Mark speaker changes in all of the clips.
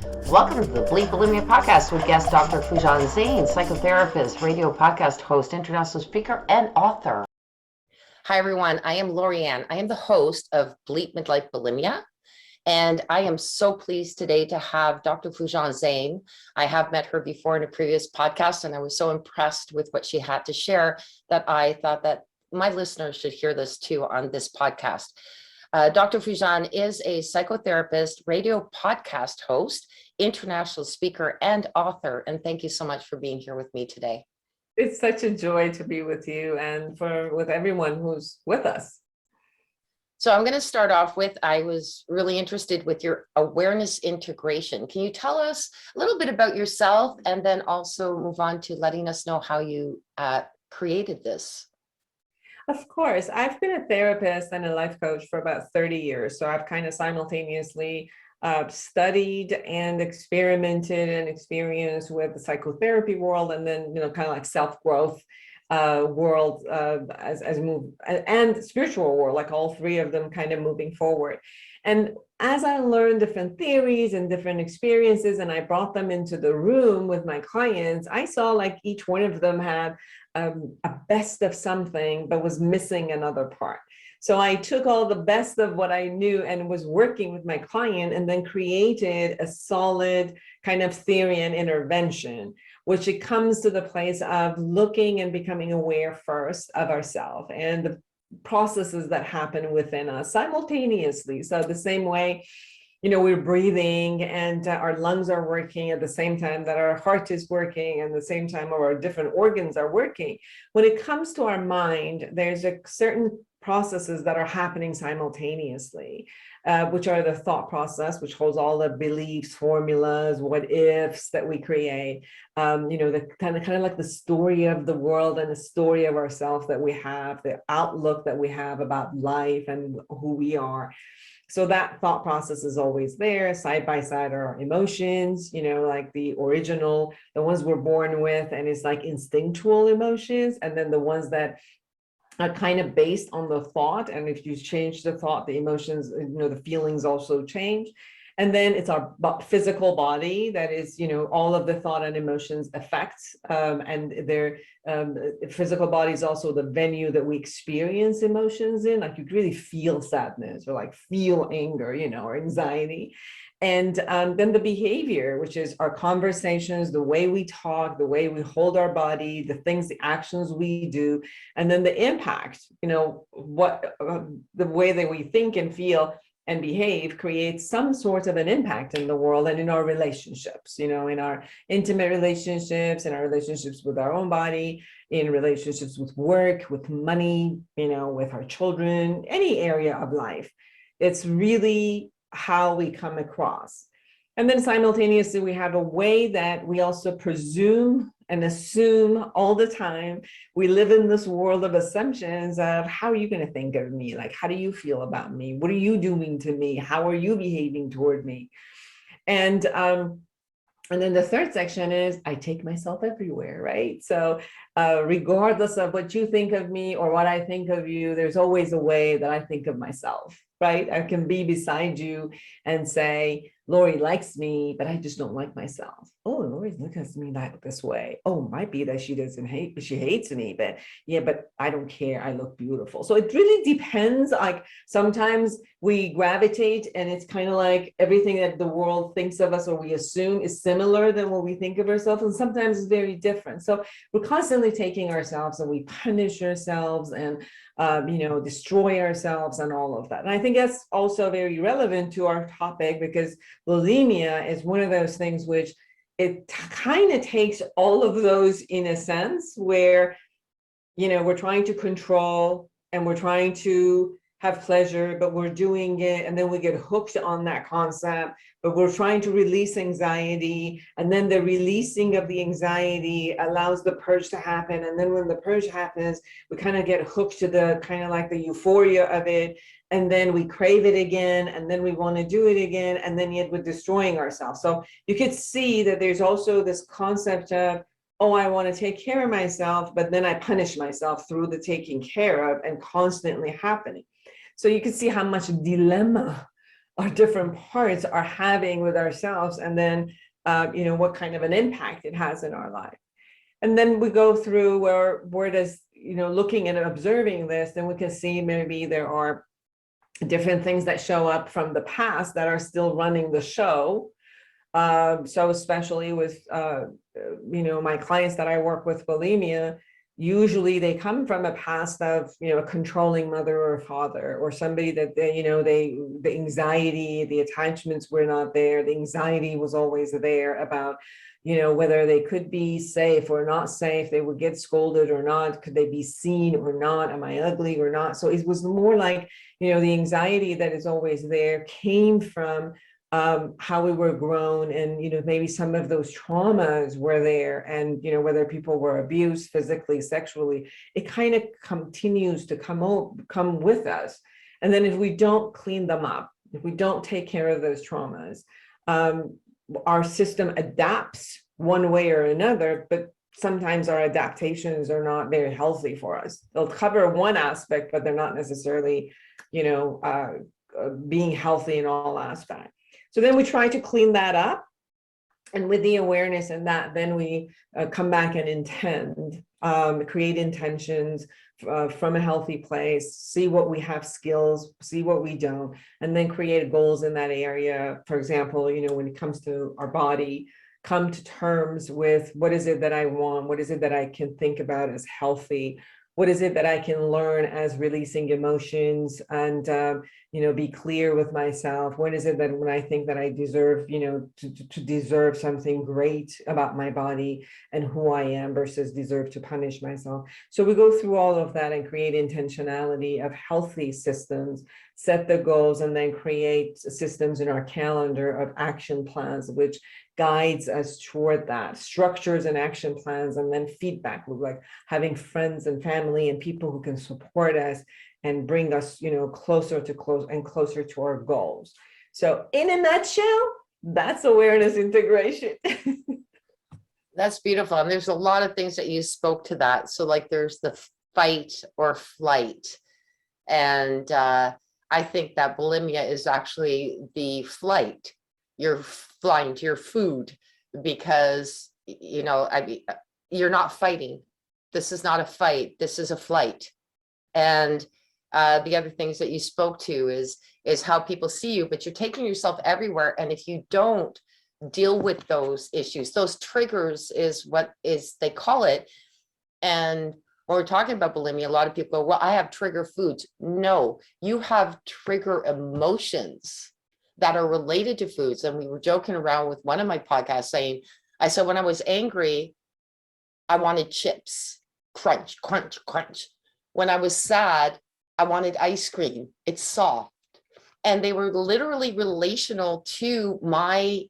Speaker 1: Welcome to the Bleep Bulimia podcast with guest Dr. Foojan Zeine, psychotherapist, radio podcast host, international speaker, and author. Hi, everyone. I am Lorianne. I am the host of Bleep Bulimia, and I am so pleased today to have Dr. Foojan Zeine. I have met her before in a previous podcast, and I was so impressed with what she had to share that I thought that my listeners should hear this too on this podcast. Dr. Foojan is a psychotherapist, radio podcast host, international speaker, and author. And thank you so much for being here with me today.
Speaker 2: It's such a joy to be with you and with everyone who's with us.
Speaker 1: So I'm going to start off with, I was really interested with your awareness integration. Can you tell us a little bit about yourself and then also move on to letting us know how you created this?
Speaker 2: Of course, I've been a therapist and a life coach for about 30 years. So I've kind of simultaneously studied and experimented and experienced with the psychotherapy world, and then, kind of like self-growth world as move and spiritual world, like all three of them kind of moving forward. And as I learned different theories and different experiences, and I brought them into the room with my clients, I saw like each one of them had a best of something, but was missing another part. So I took all the best of what I knew and was working with my client, and then created a solid kind of theory and intervention, which it comes to the place of looking and becoming aware first of ourselves and the processes that happen within us simultaneously. So the same way, we're breathing and our lungs are working at the same time that our heart is working, and the same time our different organs are working. When it comes to our mind, there's a certain processes that are happening simultaneously, which are the thought process, which holds all the beliefs, formulas, what ifs that we create, the kind of like the story of the world and the story of ourselves that we have, the outlook that we have about life and who we are. So that thought process is always there. Side by side are our emotions, like the original, the ones we're born with, and it's like instinctual emotions. And then the ones that are kind of based on the thought. And if you change the thought, the emotions, the feelings also change. And then it's our physical body that is, all of the thought and emotions affects, and their physical body is also the venue that we experience emotions in. Like you really feel sadness or like feel anger, or anxiety. And then the behavior, which is our conversations, the way we talk, the way we hold our body, the things, the actions we do, and then the impact, what the way that we think and feel and behave creates some sort of an impact in the world and in our relationships, in our intimate relationships, in our relationships with our own body, in relationships with work, with money, with our children, any area of life. It's really how we come across. And then simultaneously, we have a way that we also presume and assume all the time. We live in this world of assumptions of how are you going to think of me? Like, how do you feel about me? What are you doing to me? How are you behaving toward me? And then the third section is I take myself everywhere, right? So regardless of what you think of me or what I think of you, there's always a way that I think of myself, right? I can be beside you and say, Lori likes me, but I just don't like myself. Oh, Lori looking at me like this way. Oh, might be that she doesn't hate, but she hates me. But yeah, but I don't care. I look beautiful. So it really depends. Like sometimes we gravitate, and it's kind of like everything that the world thinks of us or we assume is similar than what we think of ourselves, and sometimes it's very different. So we're constantly taking ourselves and we punish ourselves and destroy ourselves and all of that. And I think that's also very relevant to our topic, because bulimia is one of those things which it kind of takes all of those in a sense, where, we're trying to control and we're trying to have pleasure, but we're doing it, and then we get hooked on that concept, but we're trying to release anxiety, and then the releasing of the anxiety allows the purge to happen, and then when the purge happens, we kind of get hooked to the kind of like the euphoria of it, and then we crave it again, and then we want to do it again, and then yet we're destroying ourselves. So you could see that there's also this concept of, oh, I want to take care of myself, but then I punish myself through the taking care of, and constantly happening. So you can see how much dilemma our different parts are having with ourselves, and then what kind of an impact it has in our life. And then we go through where does, looking and observing this, then we can see maybe there are different things that show up from the past that are still running the show. So especially with, my clients that I work with bulimia, usually they come from a past of, a controlling mother or father, or somebody that the anxiety, the attachments were not there. The anxiety was always there about, whether they could be safe or not safe, they would get scolded or not, could they be seen or not, am I ugly or not? So it was more like, the anxiety that is always there came from how we were grown, and maybe some of those traumas were there, and whether people were abused physically, sexually, it kind of continues to come with us. And then if we don't clean them up, if we don't take care of those traumas, our system adapts one way or another, but sometimes our adaptations are not very healthy for us. They'll cover one aspect, but they're not necessarily being healthy in all aspects. So then we try to clean that up. And with the awareness and that, then we come back and intend, create intentions from a healthy place, see what we have skills, see what we don't, and then create goals in that area. For example, when it comes to our body, come to terms with what is it that I want? What is it that I can think about as healthy? What is it that I can learn as releasing emotions, and, be clear with myself? What is it that when I think that I deserve, to deserve something great about my body and who I am versus deserve to punish myself? So we go through all of that and create intentionality of healthy systems, set the goals, and then create systems in our calendar of action plans, which guides us toward that, structures and action plans, and then feedback, like having friends and family and people who can support us and bring us, closer to our goals. So in a nutshell, that's awareness integration.
Speaker 1: That's beautiful. And there's a lot of things that you spoke to that. So like there's the fight or flight. And I think that bulimia is actually the flight. You're flying to your food because, you're not fighting. This is not a fight. This is a flight. And the other things that you spoke to is how people see you, but you're taking yourself everywhere. And if you don't deal with those issues, those triggers is what they call it. And when we're talking about bulimia, a lot of people go, well, I have trigger foods. No, you have trigger emotions that are related to foods. And we were joking around with one of my podcasts saying, I said, when I was angry, I wanted chips, crunch, crunch, crunch. When I was sad, I wanted ice cream. It's soft. And they were literally relational to my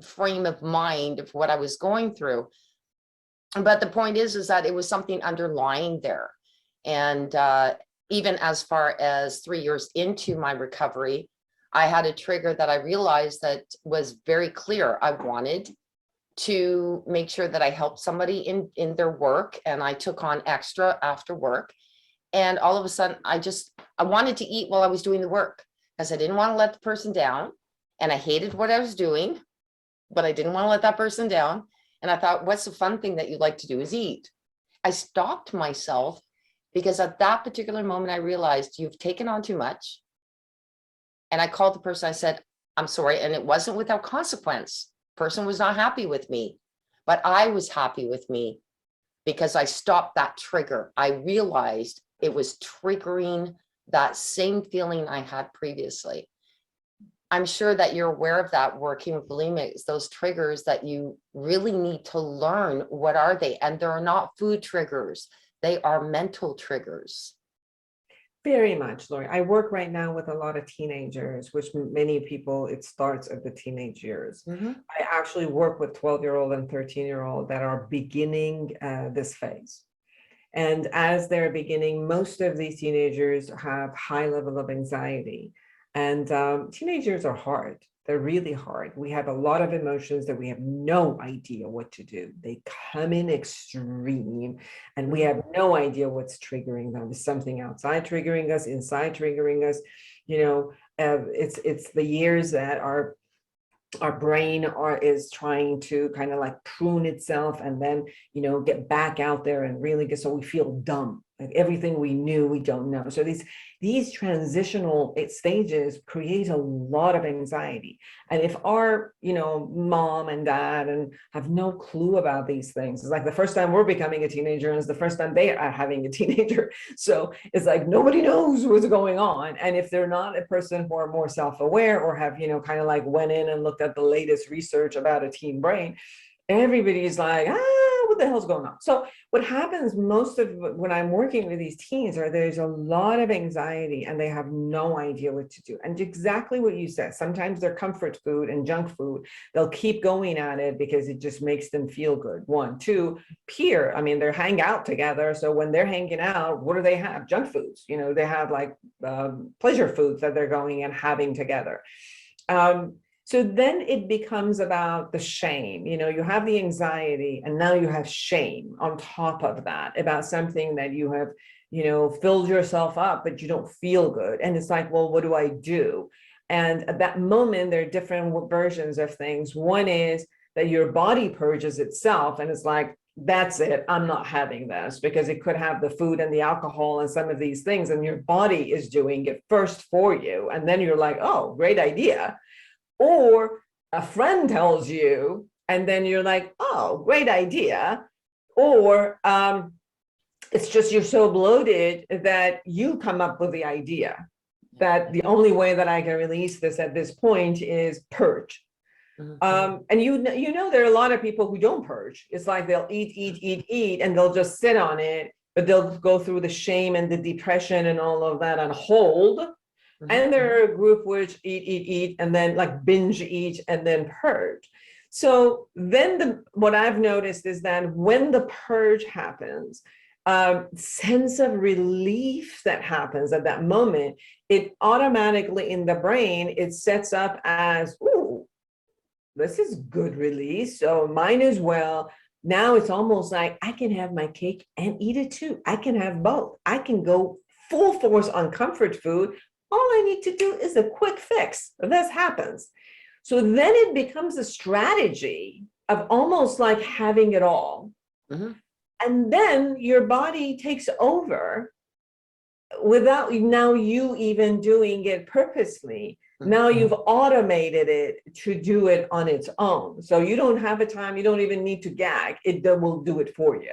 Speaker 1: frame of mind of what I was going through. But the point is that it was something underlying there. And even as far as 3 years into my recovery, I had a trigger that I realized that was very clear. I wanted to make sure that I helped somebody in their work, and I took on extra after work. And all of a sudden, I wanted to eat while I was doing the work because I didn't want to let the person down. And I hated what I was doing, but I didn't want to let that person down. And I thought, what's the fun thing that you like to do is eat. I stopped myself because at that particular moment, I realized you've taken on too much. And I called the person, I said, I'm sorry. And it wasn't without consequence. Person was not happy with me, but I was happy with me because I stopped that trigger. I realized it was triggering that same feeling I had previously. I'm sure that you're aware of that working with bulimics, those triggers that you really need to learn. What are they? And they're not food triggers. They are mental triggers.
Speaker 2: Very much, Lori. I work right now with a lot of teenagers, which many people, it starts at the teenage years.
Speaker 1: Mm-hmm.
Speaker 2: I actually work with 12-year-old and 13-year-old that are beginning this phase. And as they're beginning, most of these teenagers have high level of anxiety. And teenagers are hard. They're really hard. We have a lot of emotions that we have no idea what to do. They come in extreme and we have no idea what's triggering them. Is something outside triggering us, inside triggering us? It's the years that our brain is trying to kind of like prune itself and then, get back out there and really get, so we feel dumb. Like everything we knew, we don't know. So these transitional stages create a lot of anxiety. And if our, mom and dad and have no clue about these things, it's like the first time we're becoming a teenager and it's the first time they are having a teenager. So it's like nobody knows what's going on. And if they're not a person who are more self-aware or have, kind of like went in and looked at the latest research about a teen brain, everybody's like, what the hell's going on? So what happens most of when I'm working with these teens there's a lot of anxiety and they have no idea what to do. And exactly what you said, sometimes their comfort food and junk food, they'll keep going at it because it just makes them feel good. One, two, peer. I mean, they're hang out together. So when they're hanging out, what do they have? Junk foods. They have like pleasure foods that they're going and having together. So then it becomes about the shame. You have the anxiety and now you have shame on top of that about something that you have, filled yourself up, but you don't feel good. And it's like, well, what do I do? And at that moment, there are different versions of things. One is that your body purges itself and it's like, that's it, I'm not having this, because it could have the food and the alcohol and some of these things, and your body is doing it first for you. And then you're like, oh, great idea. Or a friend tells you, and then you're like, oh, great idea. Or it's just you're so bloated that you come up with the idea that the only way that I can release this at this point is purge. And there are a lot of people who don't purge. It's like they'll eat, and they'll just sit on it, but they'll go through the shame and the depression and all of that on hold. And there are a group which eat, and then like binge eat and then purge. So then what I've noticed is that when the purge happens, sense of relief that happens at that moment, it automatically in the brain, it sets up as, ooh, this is good release. So mine as well. Now it's almost like I can have my cake and eat it too. I can have both. I can go full force on comfort food. All I need to do is a quick fix. This happens. So then it becomes a strategy of almost like having it all. And then your body takes over without now you even doing it purposely. Now you've automated it to do it on its own. So you don't have a time, you don't even need to gag. It will do it for you.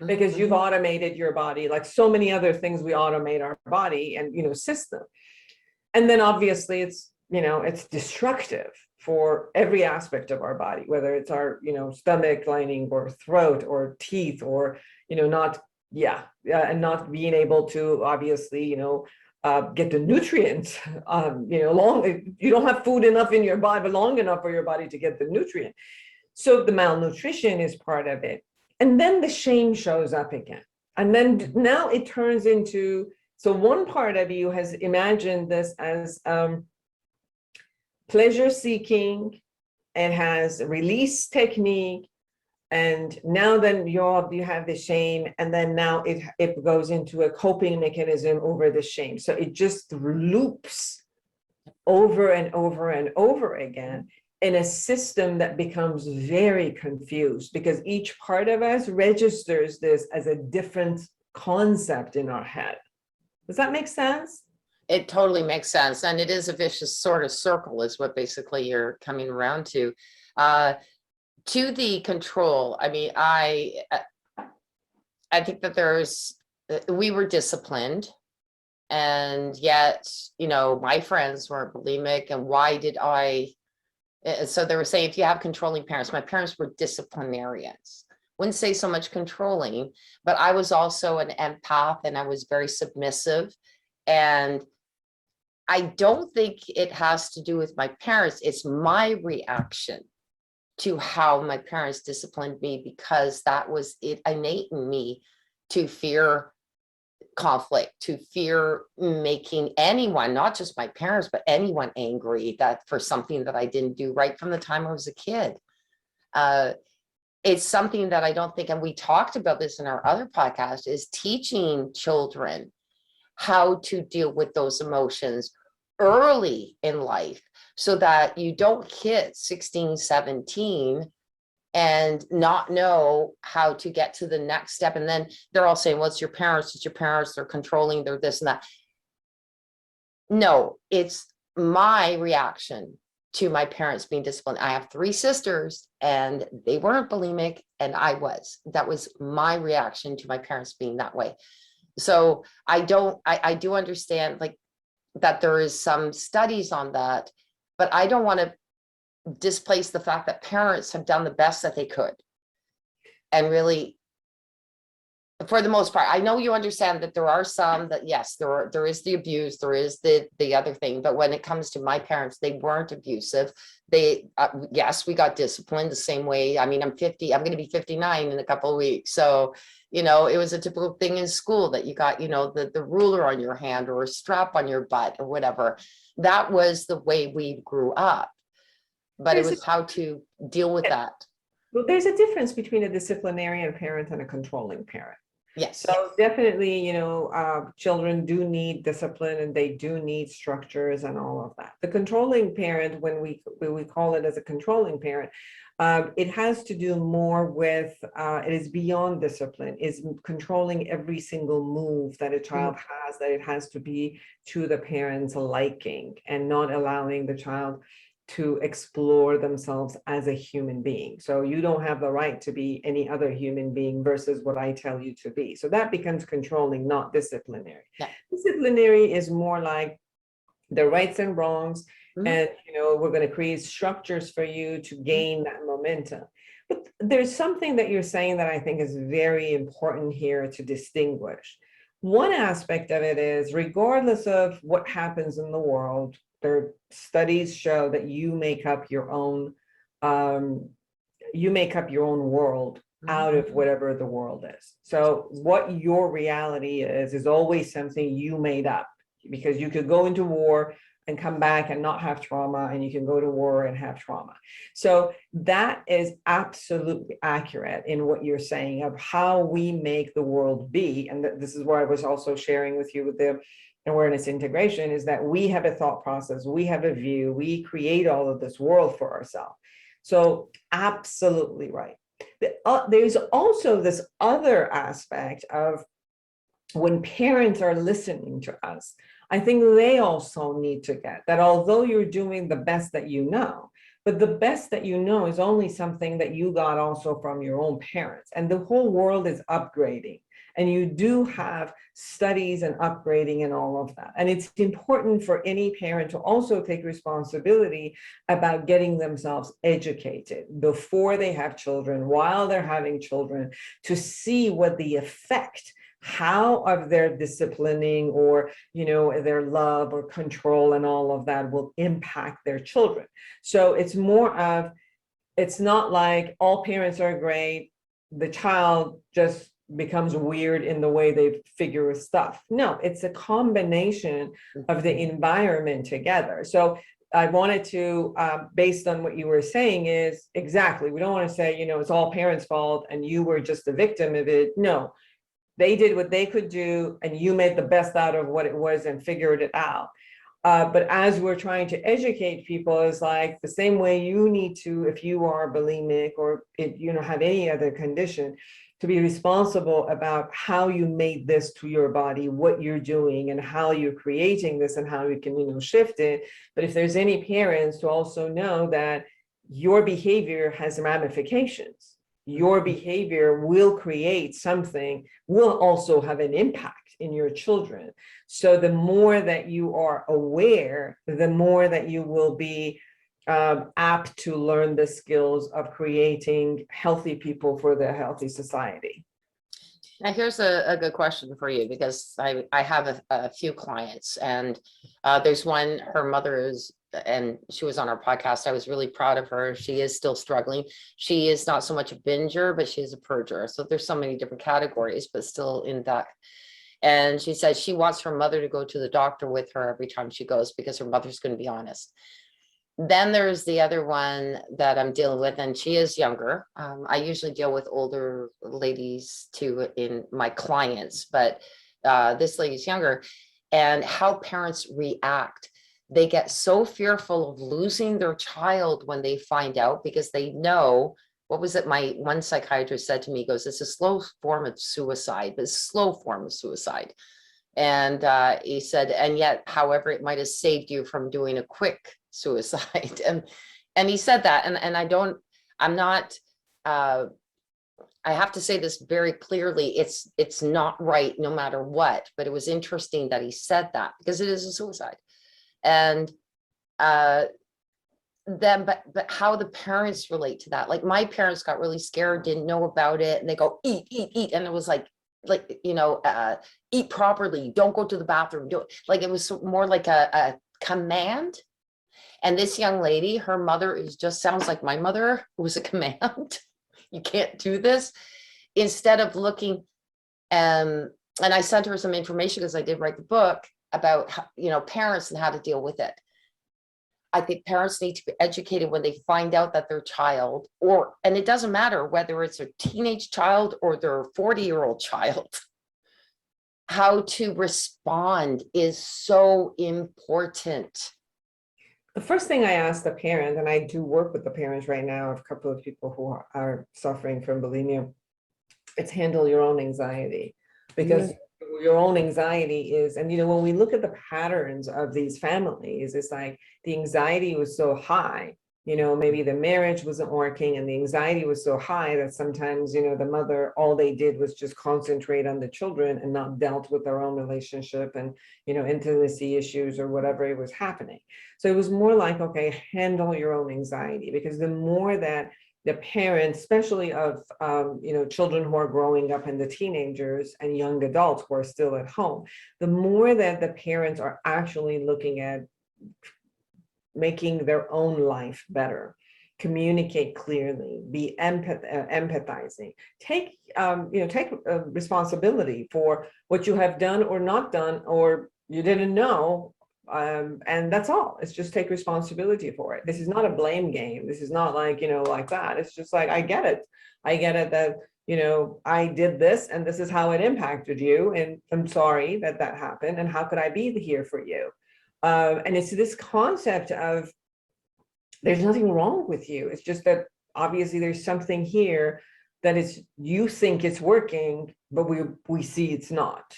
Speaker 2: Because you've automated your body, like so many other things we automate our body and system. And then obviously it's destructive for every aspect of our body, whether it's our stomach lining or throat or teeth or and not being able to obviously get the nutrients. You don't have food enough in your body long enough for your body to get the nutrient. So the malnutrition is part of it. And then the shame shows up again. And then now it turns into, so one part of you has imagined this as pleasure seeking, it has release technique, and now then you have the shame, and then now it goes into a coping mechanism over the shame. So it just loops over and over and over again in a system that becomes very confused because each part of us registers this as a different concept in our head. Does that make sense?
Speaker 1: It totally makes sense. And it is a vicious sort of circle is what basically you're coming around to. To the control, I mean, I think that we were disciplined, and yet, my friends were bulimic, and why did so they were saying, if you have controlling parents, my parents were disciplinarians. Wouldn't say so much controlling, but I was also an empath and I was very submissive. And I don't think it has to do with my parents. It's my reaction to how my parents disciplined me, because that was it innate in me to fear conflict, to fear making anyone, not just my parents, but anyone angry that for something that I didn't do right from the time I was a kid. It's something that I don't think, and we talked about this in our other podcast, is teaching children how to deal with those emotions, early in life so that you don't hit 16, 17 and not know how to get to the next step. And then they're all saying, well, it's your parents, they're controlling, they're this and that. No, it's my reaction to my parents being disciplined. I have 3 sisters and they weren't bulimic and I was. That was my reaction to my parents being that way. So I do understand like that there is some studies on that, but I don't want to displace the fact that parents have done the best that they could. And really, for the most part, I know you understand that there are some that, yes, there is the abuse, there is the other thing, but when it comes to my parents, they weren't abusive. They, yes, we got disciplined the same way. I mean, I'm going to be 59 in a couple of weeks. So, you know, it was a typical thing in school that you got, you know, the ruler on your hand or a strap on your butt or whatever. That was the way we grew up, but it was how to deal with that.
Speaker 2: Well, there's a difference between a disciplinarian parent and a controlling parent.
Speaker 1: Yes.
Speaker 2: So definitely, you know, children do need discipline and they do need structures and all of that. The controlling parent, when we call it as a controlling parent, it has to do more with, it is beyond discipline, is controlling every single move that a child has, that it has to be to the parent's liking and not allowing the child to explore themselves as a human being. So you don't have the right to be any other human being versus what I tell you to be. So that becomes controlling, not disciplinary.
Speaker 1: Yeah.
Speaker 2: Disciplinary is more like the rights and wrongs, and you know, we're going to create structures for you to gain that momentum. But there's something that you're saying that I think is very important here to distinguish. One aspect of it is, regardless of what happens in the world, their studies show that you make up your own world out of whatever the world is. So what your reality is always something you made up, because you could go into war and come back and not have trauma, and you can go to war and have trauma. So that is absolutely accurate in what you're saying of how we make the world be. And this is where I was also sharing with you with the awareness integration, is that we have a thought process, we have a view, we create all of this world for ourselves. So absolutely right. There's also this other aspect of when parents are listening to us, I think they also need to get that, although you're doing the best that you know, but the best that you know is only something that you got also from your own parents, and the whole world is upgrading. And you do have studies and upgrading and all of that. And it's important for any parent to also take responsibility about getting themselves educated before they have children, while they're having children, to see what the effect, how of their disciplining or, you know, their love or control and all of that will impact their children. So it's more of, it's not like all parents are great, the child just becomes weird in the way they figure stuff. No, it's a combination of the environment together. So I wanted to, based on what you were saying, is exactly, we don't want to say, you know, it's all parents' fault and you were just a victim of it. No, they did what they could do and you made the best out of what it was and figured it out. But as we're trying to educate people, is like the same way you need to, if you are bulimic or if you know have any other condition, to be responsible about how you made this to your body, what you're doing and how you're creating this and how you can, you know, shift it. But if there's any parents, to also know that your behavior has ramifications. Your behavior will create something, will also have an impact in your children. So the more that you are aware, the more that you will be apt to learn the skills of creating healthy people for the healthy society.
Speaker 1: Now, here's a good question for you, because I have a few clients, and there's one, her mother is, and she was on our podcast. I was really proud of her. She is still struggling. She is not so much a binger, but she is a purger. So there's so many different categories, but still in that. And she said she wants her mother to go to the doctor with her every time she goes, because her mother's going to be honest. Then there's the other one that I'm dealing with, and she is younger. I usually deal with older ladies too in my clients, but this lady's younger, and how parents react they get so fearful of losing their child when they find out, because they know, what was it? My one psychiatrist said to me, he goes, it's a slow form of suicide, but it's a slow form of suicide. And he said, and yet, however, it might have saved you from doing a quick suicide. And he said that, and I'm not, I have to say this very clearly, it's not right no matter what, but it was interesting that he said that, because it is a suicide. And then, but how the parents relate to that. Like my parents got really scared, didn't know about it, and they go, eat, eat, eat. And it was like, eat properly, don't go to the bathroom, do it. Like it was more like a command. And this young lady, her mother is just sounds like my mother. It was a command. You can't do this. Instead of looking, and I sent her some information because I did write the book about how, parents and how to deal with it. I think parents need to be educated when they find out that their child, and it doesn't matter whether it's a teenage child or their 40-year-old child, how to respond is so important.
Speaker 2: The first thing I ask the parent, and I do work with the parents right now of a couple of people who are suffering from bulimia, it's handle your own anxiety, because your own anxiety is, and when we look at the patterns of these families, it's like the anxiety was so high, maybe the marriage wasn't working and the anxiety was so high that sometimes, the mother, all they did was just concentrate on the children and not dealt with their own relationship and, intimacy issues or whatever was happening. So it was more like, okay, handle your own anxiety, because the more that the parents, especially of, children who are growing up and the teenagers and young adults who are still at home, the more that the parents are actually looking at making their own life better, communicate clearly, be empathizing, take responsibility for what you have done or not done, or you didn't know. And that's all. It's just take responsibility for it. This is not a blame game. This is not like, like that. It's just like, I get it. I get it that, I did this and this is how it impacted you. And I'm sorry that that happened. And how could I be here for you? And it's this concept of there's nothing wrong with you. It's just that obviously there's something here that is, you think it's working, but we see it's not.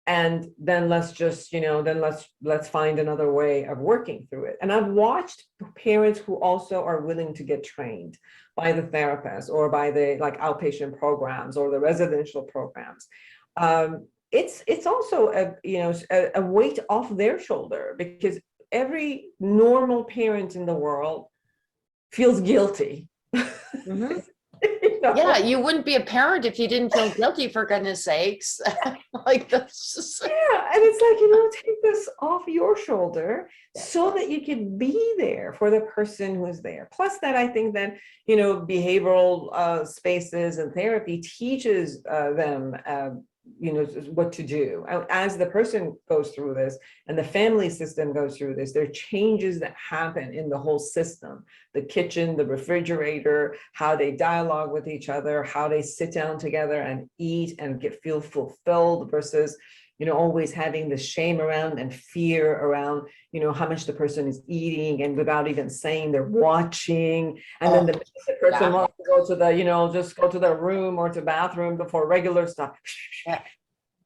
Speaker 2: And then let's just, then let's find another way of working through it. And I've watched parents who also are willing to get trained by the therapist or by the outpatient programs or the residential programs. It's also a weight off their shoulder, because every normal parent in the world feels guilty.
Speaker 1: Mm-hmm. Yeah, you wouldn't be a parent if you didn't feel guilty, for goodness sakes. Like that's just...
Speaker 2: Yeah, and it's like, take this off your shoulder so that you can be there for the person who's there. Plus that I think that, behavioral spaces and therapy teaches them what to do. As the person goes through this and the family system goes through this, there are changes that happen in the whole system, the kitchen, the refrigerator, how they dialogue with each other, how they sit down together and eat and feel fulfilled versus, always having the shame around and fear around, how much the person is eating, and without even saying they're watching. And then the person wants to go to the, just go to their room or to bathroom before regular stuff.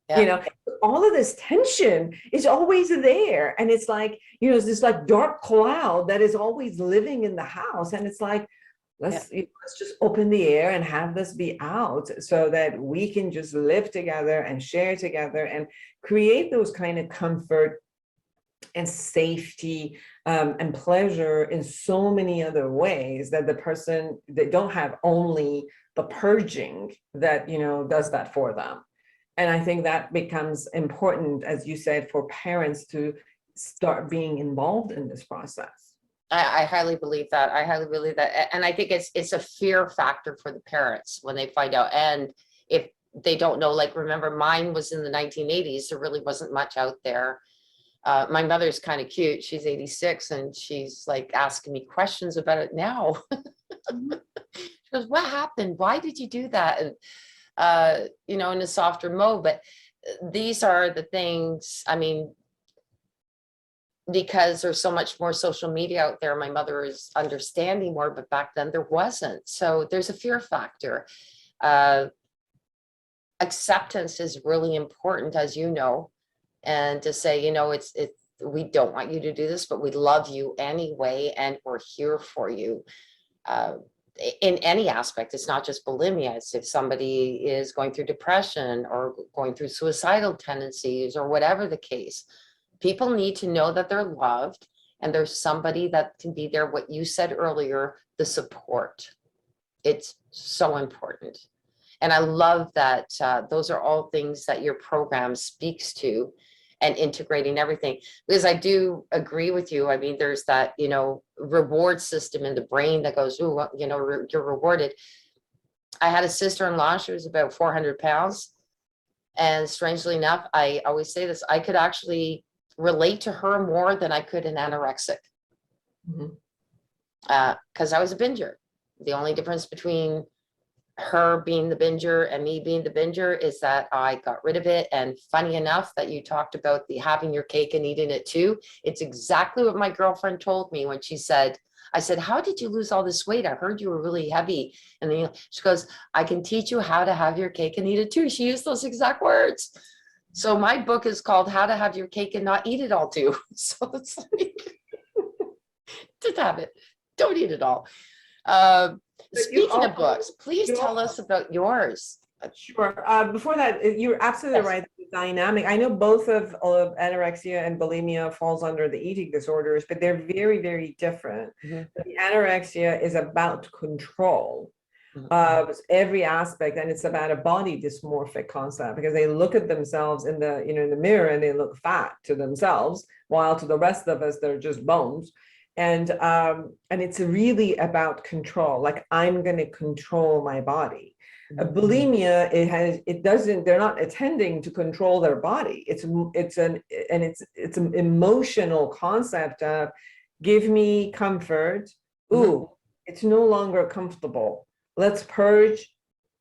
Speaker 2: Yeah. All of this tension is always there. And it's like, it's this dark cloud that is always living in the house. And it's like, let's just open the air and have this be out so that we can just live together and share together and create those kind of comfort and safety and pleasure in so many other ways that the person, they don't have only the purging that, does that for them. And I think that becomes important, as you said, for parents to start being involved in this process.
Speaker 1: I highly believe that. I highly believe that. And I think it's a fear factor for the parents when they find out. And if they don't know, remember, mine was in the 1980s. There really wasn't much out there. My mother's kind of cute. She's 86 and she's asking me questions about it now. She goes, what happened? Why did you do that? And, in a softer mode. But these are the things, because there's so much more social media out there. My mother is understanding more, but back then there wasn't. So there's a fear factor. Acceptance is really important, as you know, and to say, we don't want you to do this, but we love you anyway, and we're here for you. In any aspect, it's not just bulimia. It's if somebody is going through depression or going through suicidal tendencies or whatever the case, people need to know that they're loved and there's somebody that can be there. What you said earlier, the support. It's so important. And I love that those are all things that your program speaks to, and integrating everything, because I do agree with you. I mean, there's that, reward system in the brain that goes, ooh, you're rewarded. I had a sister-in-law, she was about 400 pounds. And strangely enough, I always say this, I could actually relate to her more than I could an anorexic. Because I was a binger. The only difference between her being the binger and me being the binger is that I got rid of it. And funny enough that you talked about the having your cake and eating it too. It's exactly what my girlfriend told me when she said, I said, how did you lose all this weight? I heard you were really heavy. And then she goes, I can teach you how to have your cake and eat it too. She used those exact words. So my book is called How to Have Your Cake and Not Eat It All Too. So it's like, just have it. Don't eat it all. Speaking of books, please tell us about yours.
Speaker 2: Sure. Before that, you're absolutely right. The dynamic. I know both of anorexia and bulimia falls under the eating disorders, but they're very, very different. The anorexia is about control of every aspect, and it's about a body dysmorphic concept, because they look at themselves in the in the mirror and they look fat to themselves, while to the rest of us they're just bones. And it's really about control. Like, I'm going to control my body. Bulimia, they're not intending to control their body. It's an emotional concept of, give me comfort. Ooh, it's no longer comfortable. Let's purge.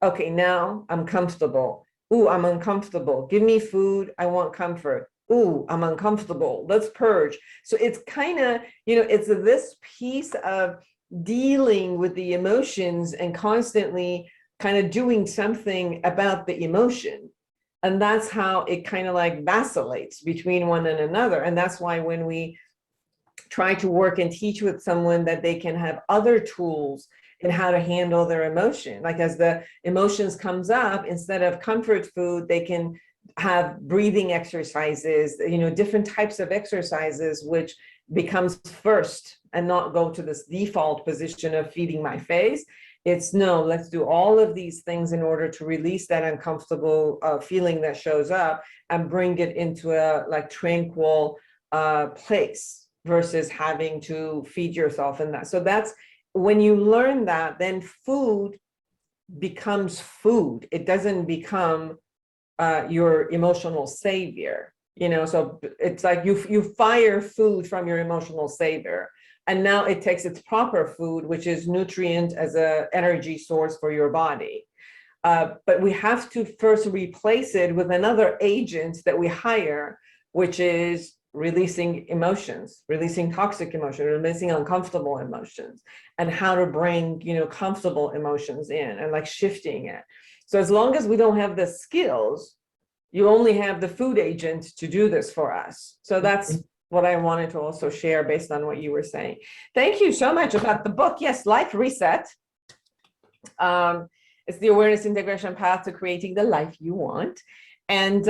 Speaker 2: Okay, now I'm comfortable. Ooh, I'm uncomfortable. Give me food. I want comfort. Ooh, I'm uncomfortable. Let's purge. So it's kind of, it's this piece of dealing with the emotions and constantly kind of doing something about the emotion. And that's how it kind of like vacillates between one and another. And that's why when we try to work and teach with someone, that they can have other tools in how to handle their emotion. Like, as the emotions comes up, instead of comfort food, they can have breathing exercises, different types of exercises, which becomes first, and not go to this default position of feeding my face. It's no, let's do all of these things in order to release that uncomfortable feeling that shows up, and bring it into a tranquil place, versus having to feed yourself in that. So that's when you learn that, then food becomes food. It doesn't become your emotional savior, so it's like you fire food from your emotional savior, and now it takes its proper food, which is nutrient as a energy source for your body. But we have to first replace it with another agent that we hire, which is releasing emotions, releasing toxic emotions, releasing uncomfortable emotions, and how to bring, comfortable emotions in, and shifting it. So as long as we don't have the skills, you only have the food agent to do this for us. So that's what I wanted to also share based on what you were saying. Thank you so much about the book. Yes, Life Reset. It's the awareness integration path to creating the life you want. And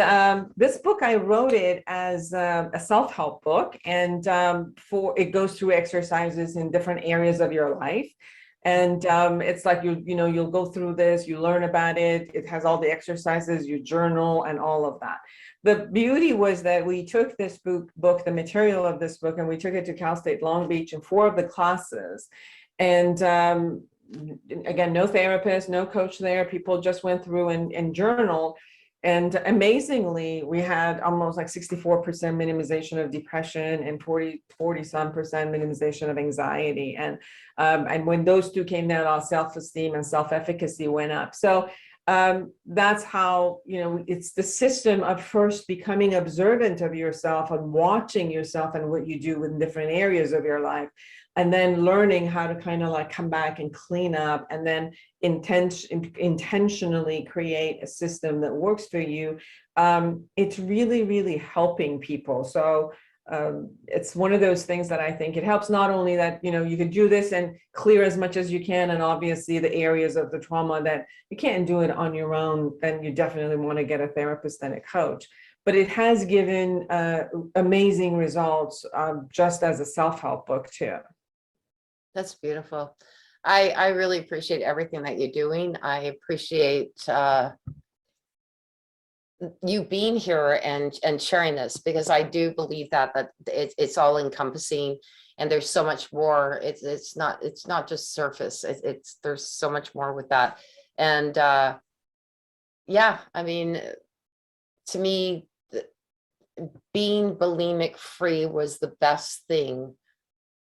Speaker 2: this book, I wrote it as a self-help book, and it goes through exercises in different areas of your life. And it's like, you'll go through this, you learn about it. It has all the exercises, you journal, and all of that. The beauty was that we took this book, the material of this book, and we took it to Cal State Long Beach in 4 of the classes. And again, no therapist, no coach there. People just went through and journaled. And amazingly, we had almost 64% minimization of depression and 40-some% minimization of anxiety. And when those two came down, our self-esteem and self-efficacy went up. So That's how, it's the system of first becoming observant of yourself and watching yourself and what you do in different areas of your life, and then learning how to kind of like come back and clean up, and then intentionally create a system that works for you. It's really, really helping people. So it's one of those things that I think it helps, not only that, you can do this and clear as much as you can, and obviously the areas of the trauma that you can't do it on your own, then you definitely want to get a therapist and a coach. But it has given amazing results, just as a self-help book too.
Speaker 1: That's beautiful. I really appreciate everything that you're doing. I appreciate you being here and sharing this, because I do believe that it's all encompassing, and there's so much more. It's not just surface. There's so much more with that. And yeah, I mean, to me, being bulimic free was the best thing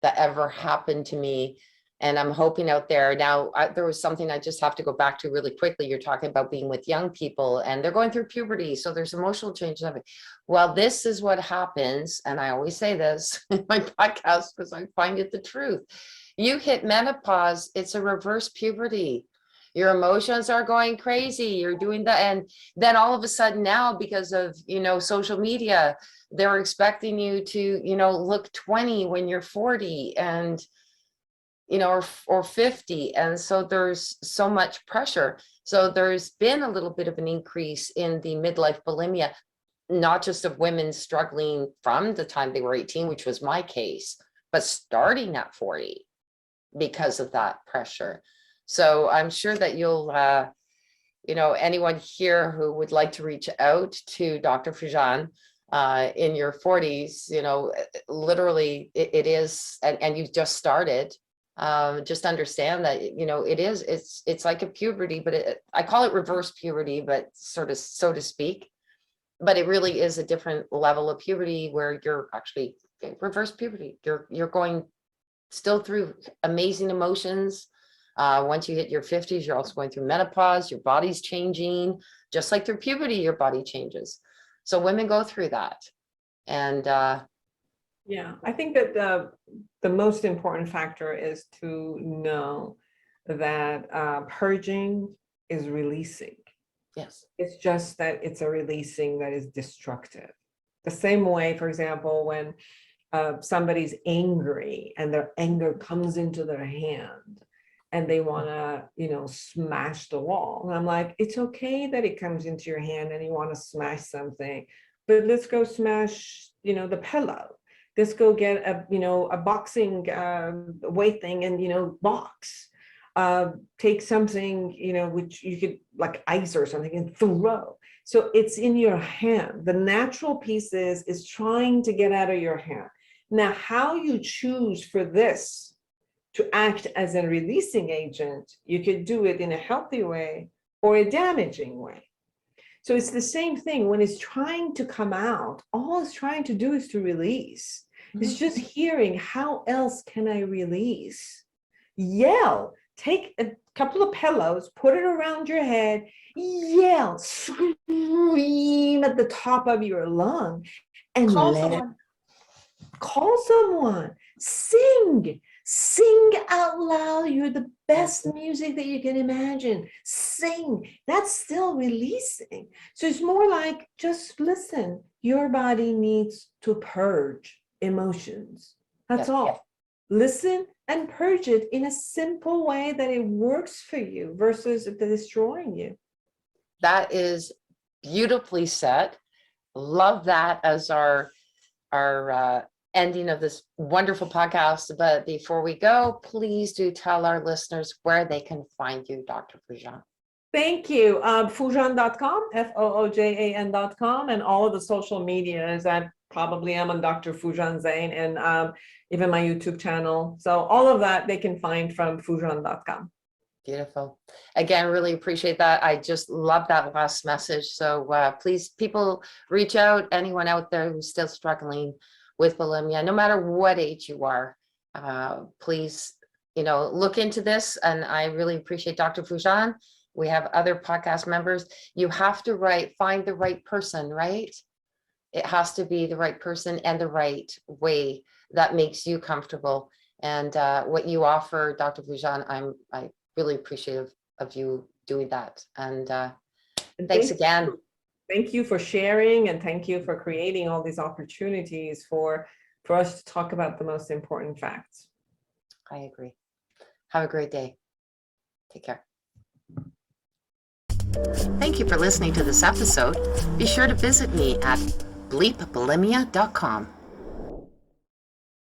Speaker 1: that ever happened to me. And I'm hoping out there now, there was something I just have to go back to really quickly. You're talking about being with young people and they're going through puberty, so there's emotional changes of it. Well, this is what happens, and I always say this in my podcast because I find it the truth. You hit menopause, it's a reverse puberty. Your emotions are going crazy. You're doing that, and then all of a sudden now, because of social media, they're expecting you to look 20 when you're 40, and or 50. And so there's so much pressure. So there's been a little bit of an increase in the midlife bulimia, not just of women struggling from the time they were 18, which was my case, but starting at 40 because of that pressure. So I'm sure that you'll, anyone here who would like to reach out to Dr. Foojan in your 40s, literally it is, and you've just started, just understand that, it's like a puberty, but I call it reverse puberty, but sort of, so to speak, but it really is a different level of puberty where you're actually reverse puberty. You're going still through amazing emotions. Once you hit your 50s, you're also going through menopause, your body's changing, just like through puberty, your body changes. So women go through that. And
Speaker 2: yeah, I think that the most important factor is to know that purging is releasing.
Speaker 1: yes,
Speaker 2: It's just that it's a releasing that is destructive. The same way, for example, when somebody's angry and their anger comes into their hand and they want to, smash the wall. And I'm like, it's okay that it comes into your hand and you want to smash something, but let's go smash, the pillow. Let's go get a boxing weight thing and, box. Take something, which you could like ice or something and throw. So it's in your hand. The natural piece is trying to get out of your hand. Now, how you choose for this to act as a releasing agent, you could do it in a healthy way or a damaging way. So it's the same thing when it's trying to come out. All it's trying to do is to release. It's just hearing, how else can I release? Yell, take a couple of pillows, put it around your head, yell, scream at the top of your lung, and call someone, sing out loud. You're the best music that you can imagine. Sing. That's still releasing. So it's more like, just listen. Your body needs to purge emotions. That's all. Listen and purge it in a simple way that it works for you versus destroying you.
Speaker 1: That is beautifully said. Love that as our ending of this wonderful podcast. But before we go, please do tell our listeners where they can find you, Dr. Foojan.
Speaker 2: Thank you. Foojan.com, Foojan.com, and all of the social medias. I probably am on Dr. Foojan Zeine, and even my YouTube channel. So all of that they can find from Foojan.com.
Speaker 1: Beautiful. Again, really appreciate that. I just love that last message. So please, people, reach out. Anyone out there who's still struggling with bulimia, no matter what age you are, please, look into this. And I really appreciate Dr. Foojan. We have other podcast members. You have to find the right person, right? It has to be the right person and the right way that makes you comfortable. And what you offer, Dr. Foojan, I really appreciative of you doing that. And thanks again.
Speaker 2: Thank you for sharing, and thank you for creating all these opportunities for us to talk about the most important facts.
Speaker 1: I agree. Have a great day. Take care. Thank you for listening to this episode. Be sure to visit me at bleepbulimia.com.